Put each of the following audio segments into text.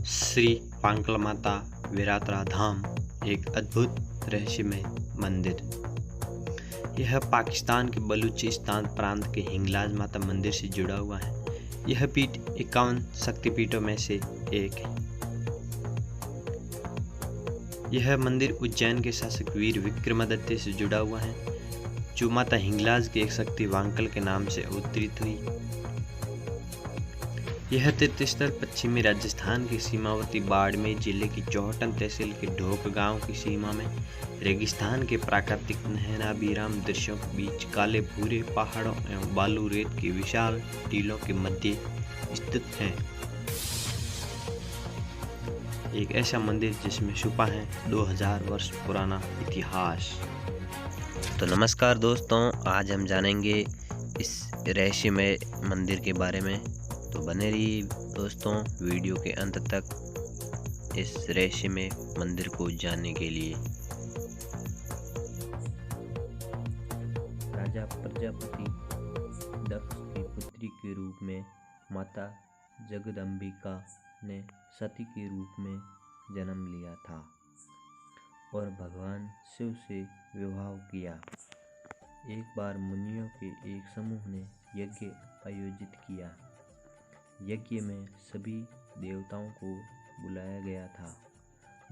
श्री पांकल माता वीरातरा धाम एक अद्भुत रहस्यमय मंदिर। यह पाकिस्तान के बलूचिस्तान प्रांत के हिंगलाज माता मंदिर से जुड़ा हुआ है। यह पीठ 51 शक्तिपीठों में से एक है। यह मंदिर उज्जैन के शासक वीर विक्रमादित्य से जुड़ा हुआ है, जो माता हिंगलाज के एक शक्ति वांकल के नाम से अवतरित हुई। यह तीर्थस्थल पश्चिमी राजस्थान के सीमावर्ती बाड़मेर जिले की चौहटन तहसील के ढोक गांव की सीमा में रेगिस्तान के प्राकृतिक नयनाभिराम दृश्यों के बीच काले भूरे पहाड़ों एवं बालू रेत के विशाल टीलों के मध्य स्थित है। एक ऐसा मंदिर जिसमें छुपा है 2000 वर्ष पुराना इतिहास। तो नमस्कार दोस्तों, आज हम जानेंगे इस रहस्यमय मंदिर के बारे में। तो बने रहिए दोस्तों वीडियो के अंत तक इस रहस्यमय मंदिर को जानने के लिए। राजा प्रजापति दक्ष की पुत्री के रूप में माता जगदम्बिका ने सती के रूप में जन्म लिया था और भगवान शिव से विवाह किया। एक बार मुनियों के एक समूह ने यज्ञ आयोजित किया। यज्ञ में सभी देवताओं को बुलाया गया था।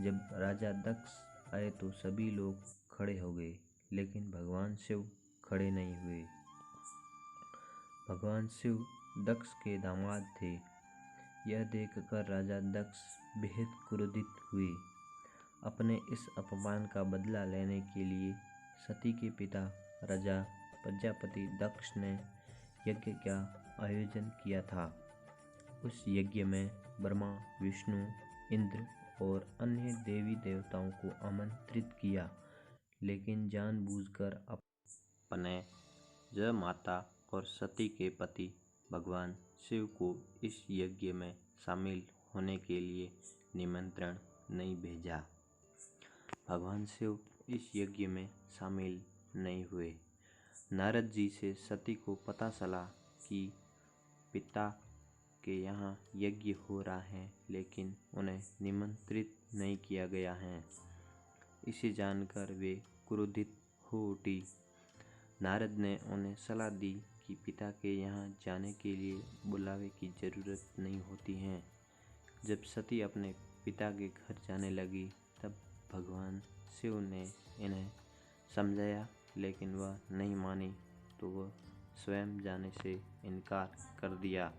जब राजा दक्ष आए तो सभी लोग खड़े हो गए, लेकिन भगवान शिव खड़े नहीं हुए। भगवान शिव दक्ष के दामाद थे। यह देखकर राजा दक्ष बेहद क्रोधित हुए। अपने इस अपमान का बदला लेने के लिए सती के पिता राजा प्रजापति दक्ष ने यज्ञ का आयोजन किया था। उस यज्ञ में ब्रह्मा, विष्णु, इंद्र और अन्य देवी देवताओं को आमंत्रित किया, लेकिन जानबूझकर अपने जय माता और सती के पति भगवान शिव को इस यज्ञ में शामिल होने के लिए निमंत्रण नहीं भेजा। भगवान शिव इस यज्ञ में शामिल नहीं हुए। नारद जी से सती को पता चला कि पिता के यहाँ यज्ञ हो रहा है, लेकिन उन्हें निमंत्रित नहीं किया गया है। इसे जानकर वे क्रोधित हो उठी। नारद ने उन्हें सलाह दी कि पिता के यहाँ जाने के लिए बुलावे की जरूरत नहीं होती है। जब सती अपने पिता के घर जाने लगी, तब भगवान शिव ने इन्हें समझाया, लेकिन वह नहीं मानी तो वह स्वयं जाने से इनकार कर दिया।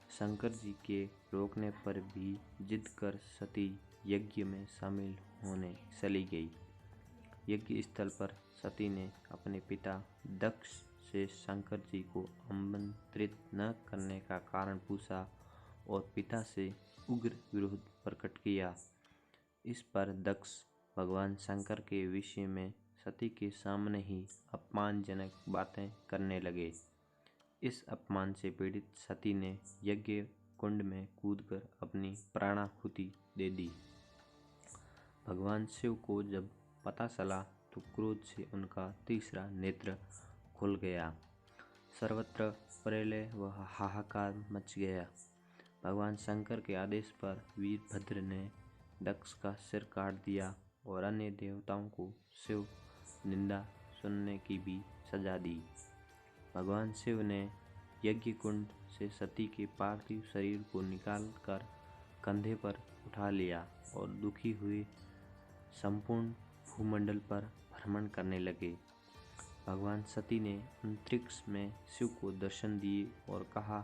शंकर जी के रोकने पर भी जिद कर सती यज्ञ में शामिल होने चली गई। यज्ञ स्थल पर सती ने अपने पिता दक्ष से शंकर जी को आमंत्रित न करने का कारण पूछा और पिता से उग्र विरोध प्रकट किया। इस पर दक्ष भगवान शंकर के विषय में सती के सामने ही अपमानजनक बातें करने लगे। इस अपमान से पीड़ित सती ने यज्ञ कुंड में कूदकर अपनी प्राणाहुति दे दी। भगवान शिव को जब पता चला तो क्रोध से उनका तीसरा नेत्र खुल गया। सर्वत्र प्रलय व हाहाकार मच गया। भगवान शंकर के आदेश पर वीरभद्र ने दक्ष का सिर काट दिया और अन्य देवताओं को शिव निंदा सुनने की भी सजा दी। भगवान शिव ने यज्ञ कुंड से सती के पार्थिव शरीर को निकालकर कंधे पर उठा लिया और दुखी हुए संपूर्ण भूमंडल पर भ्रमण करने लगे। भगवान सती ने अंतरिक्ष में शिव को दर्शन दिए और कहा,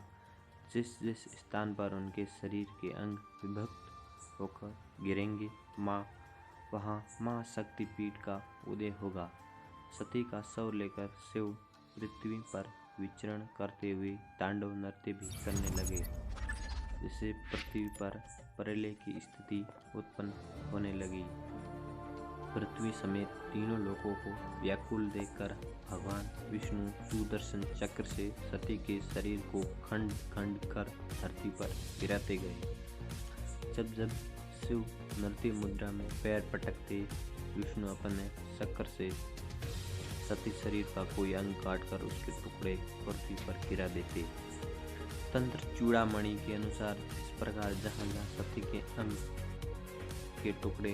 जिस जिस स्थान पर उनके शरीर के अंग विभक्त होकर गिरेंगे, वहाँ माँ शक्तिपीठ का उदय होगा। सती का शव लेकर शिव पृथ्वी पर विचरण करते हुए तांडव नृत्य भी करने लगे, जिससे पृथ्वी पर प्रलय की स्थिति उत्पन्न होने लगी। पृथ्वी समेत तीनों लोकों को व्याकुल देखकर भगवान विष्णु सुदर्शन चक्र से सती के शरीर को खंड खंड कर धरती पर गिराते गए। जब जब शिव नृत्य मुद्रा में पैर पटकते, विष्णु अपने चक्र से सती शरीर का कोई अंग काटकर उसके टुकड़े पृथ्वी पर गिरा देते। स्वतंत्र चूड़ामणि के अनुसार इस प्रकार जहाँ जहाँ सती के अंग के टुकड़े,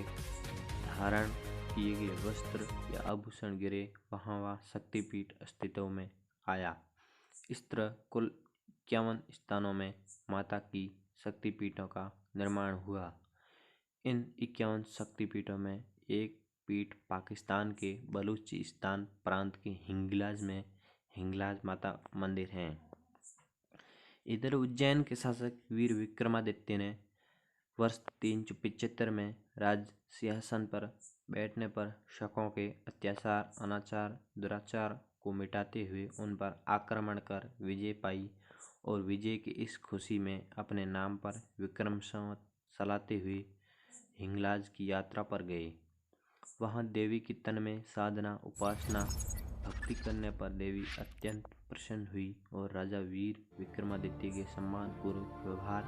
धारण किए गए वस्त्र या आभूषण गिरे, वहाँ शक्तिपीठ अस्तित्व में आया। इस तरह कुल 51 स्थानों में माता की शक्तिपीठों का निर्माण हुआ। इन 51 शक्तिपीठों में एक पीठ पाकिस्तान के बलूचिस्तान प्रांत के हिंगलाज में हिंगलाज माता मंदिर है। इधर उज्जैन के शासक वीर विक्रमादित्य ने वर्ष 375 में राज सिंहासन पर बैठने पर शकों के अत्याचार, अनाचार, दुराचार को मिटाते हुए उन पर आक्रमण कर विजय पाई और विजय की इस खुशी में अपने नाम पर विक्रम संवत चलाते हुए हिंगलाज की यात्रा पर गए। वहाँ देवी की तन में साधना, उपासना, भक्ति करने पर देवी अत्यंत प्रसन्न हुई और राजा वीर विक्रमादित्य के सम्मानपूर्वक व्यवहार,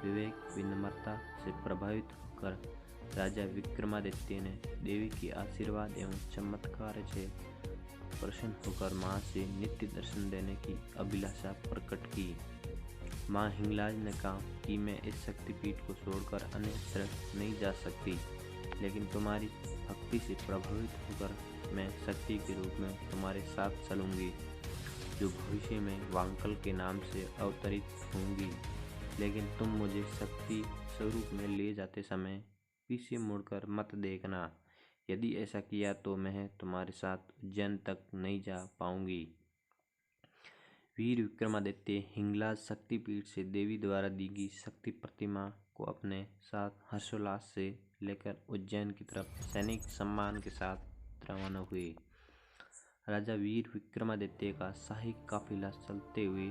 विवेक, विनम्रता से प्रभावित होकर राजा विक्रमादित्य ने देवी के आशीर्वाद एवं चमत्कार से प्रसन्न होकर मां से नित्य दर्शन देने की अभिलाषा प्रकट की। मां हिंगलाज ने कहा कि मैं इस शक्तिपीठ को छोड़कर अन्य तरफ नहीं जा सकती, लेकिन तुम्हारी भक्ति से प्रभावित होकर मैं शक्ति के रूप में तुम्हारे साथ चलूंगी, जो भविष्य में वांकल के नाम से अवतरित होंगी। लेकिन तुम मुझे शक्ति स्वरूप में ले जाते समय पीछे मुड़कर मत देखना। यदि ऐसा किया तो मैं तुम्हारे साथ उज्जैन तक नहीं जा पाऊंगी। वीर विक्रमादित्य हिंगलाज शक्तिपीठ से देवी द्वारा दी गई शक्ति प्रतिमा को अपने साथ हर्षोल्लास से लेकर उज्जैन की तरफ सैनिक सम्मान के साथ रवाना हुए। राजा वीर विक्रमादित्य का शाही काफिला चलते हुए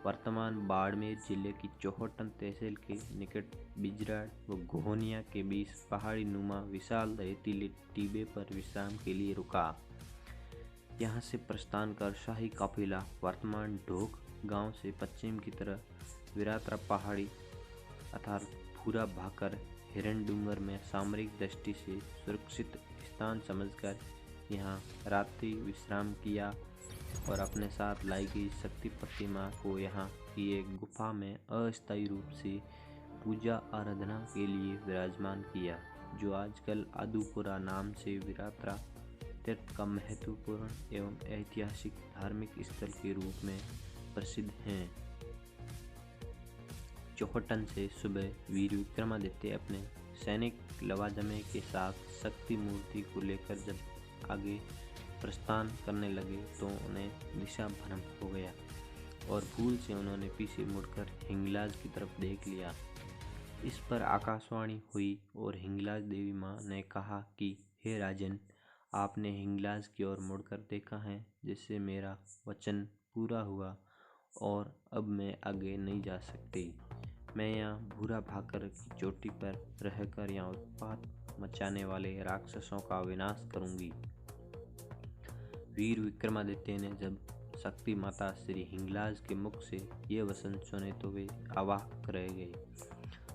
वर्तमान बाड़मेर जिले की चौहटन तहसील के निकट बिजराड़ व गोहनिया के बीच पहाड़ी नुमा विशाल रेतीले टीबे पर विश्राम के लिए रुका। यहाँ से प्रस्थान कर शाही काफिला वर्तमान ढोक गांव से पश्चिम की तरफ विरात्रा पहाड़ी अर्थात भूरा भाकर हिरण डूंगर में सामरिक दृष्टि से सुरक्षित स्थान समझकर यहाँ रात्रि विश्राम किया और अपने साथ लाई गई शक्ति प्रतिमा को यहाँ की एक गुफा में अस्थायी रूप से पूजा आराधना के लिए विराजमान किया, जो आजकल आदुपुरा नाम से विरात्रा तीर्थ का महत्वपूर्ण एवं ऐतिहासिक धार्मिक स्थल के रूप में प्रसिद्ध हैं। चौहटन से सुबह वीर विक्रमादित्य अपने सैनिक लवाजमे के साथ शक्ति मूर्ति को लेकर जब आगे प्रस्थान करने लगे तो उन्हें दिशा भ्रम हो गया और भूल से उन्होंने पीछे मुड़कर हिंगलाज की तरफ देख लिया। इस पर आकाशवाणी हुई और हिंगलाज देवी माँ ने कहा कि हे राजन, आपने हिंगलाज की ओर मुड़कर देखा है, जिससे मेरा वचन पूरा हुआ और अब मैं आगे नहीं जा सकती। मैं यहाँ भूरा भाकर की चोटी पर रहकर यहाँ उत्पात मचाने वाले राक्षसों का विनाश करूंगी। वीर विक्रमादित्य ने जब शक्ति माता श्री हिंगलाज के मुख से ये वचन सुने तो वे अवाक रह गए,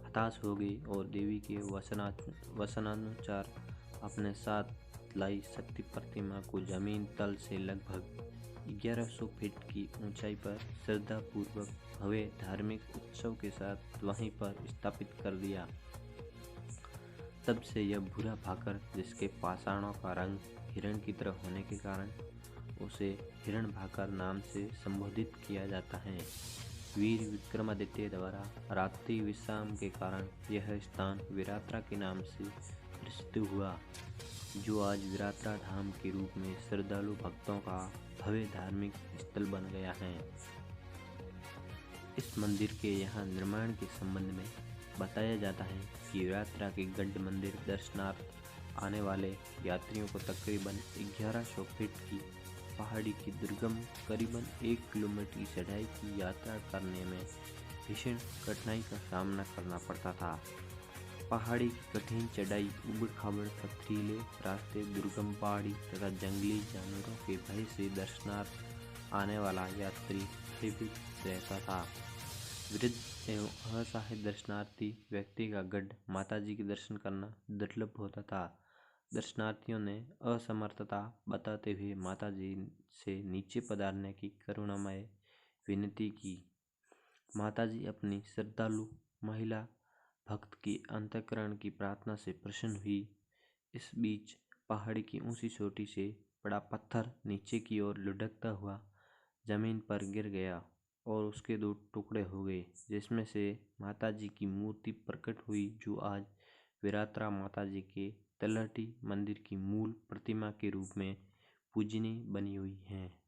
हताश हो गए और देवी के वचनानुसार अपने साथ लाई शक्ति प्रतिमा को जमीन तल से लगभग 1100 फीट की ऊंचाई पर श्रद्धापूर्वक भव्य धार्मिक उत्सव के साथ वहीं पर स्थापित कर दिया। तब से यह भूरा भाकर, जिसके पाषाणों का रंग हिरण की तरह होने के कारण उसे हिरण भाकर नाम से संबोधित किया जाता है। वीर विक्रमादित्य द्वारा रात्रि विश्राम के कारण यह स्थान विरात्रा के नाम से प्रसिद्ध हुआ, जो आज विरात्रा धाम के रूप में श्रद्धालु भक्तों का भव्य धार्मिक स्थल बन गया है। इस मंदिर के यहाँ निर्माण के संबंध में बताया जाता है कि विरात्रा के गढ़ मंदिर दर्शनार्थ आने वाले यात्रियों को तकरीबन 1100 फीट की पहाड़ी की दुर्गम करीबन 1 किलोमीटर की चढ़ाई की यात्रा करने में भीषण कठिनाई का सामना करना पड़ता था। पहाड़ी की कठिन चढ़ाई, उबड़-खाबड़ पथरीले रास्ते, दुर्गम पहाड़ी तथा जंगली जानवरों के भय से दर्शनार्थ आने वाला यात्री भयभीत रहता था। वृद्ध एवं असहाय दर्शनार्थी व्यक्ति का गढ़ माताजी के दर्शन करना दुर्लभ होता था। दर्शनार्थियों ने असमर्थता बताते हुए माताजी से नीचे पधारने की करुणामय विनती की। माताजी अपनी श्रद्धालु महिला भक्त की अंतःकरण की प्रार्थना से प्रसन्न हुई। इस बीच पहाड़ी की ऊंची चोटी से बड़ा पत्थर नीचे की ओर लुढ़कता हुआ जमीन पर गिर गया और उसके दो टुकड़े हो गए, जिसमें से माताजी की मूर्ति प्रकट हुई, जो आज वीरात्रा माताजी के तलहटी मंदिर की मूल प्रतिमा के रूप में पूजनीय बनी हुई है।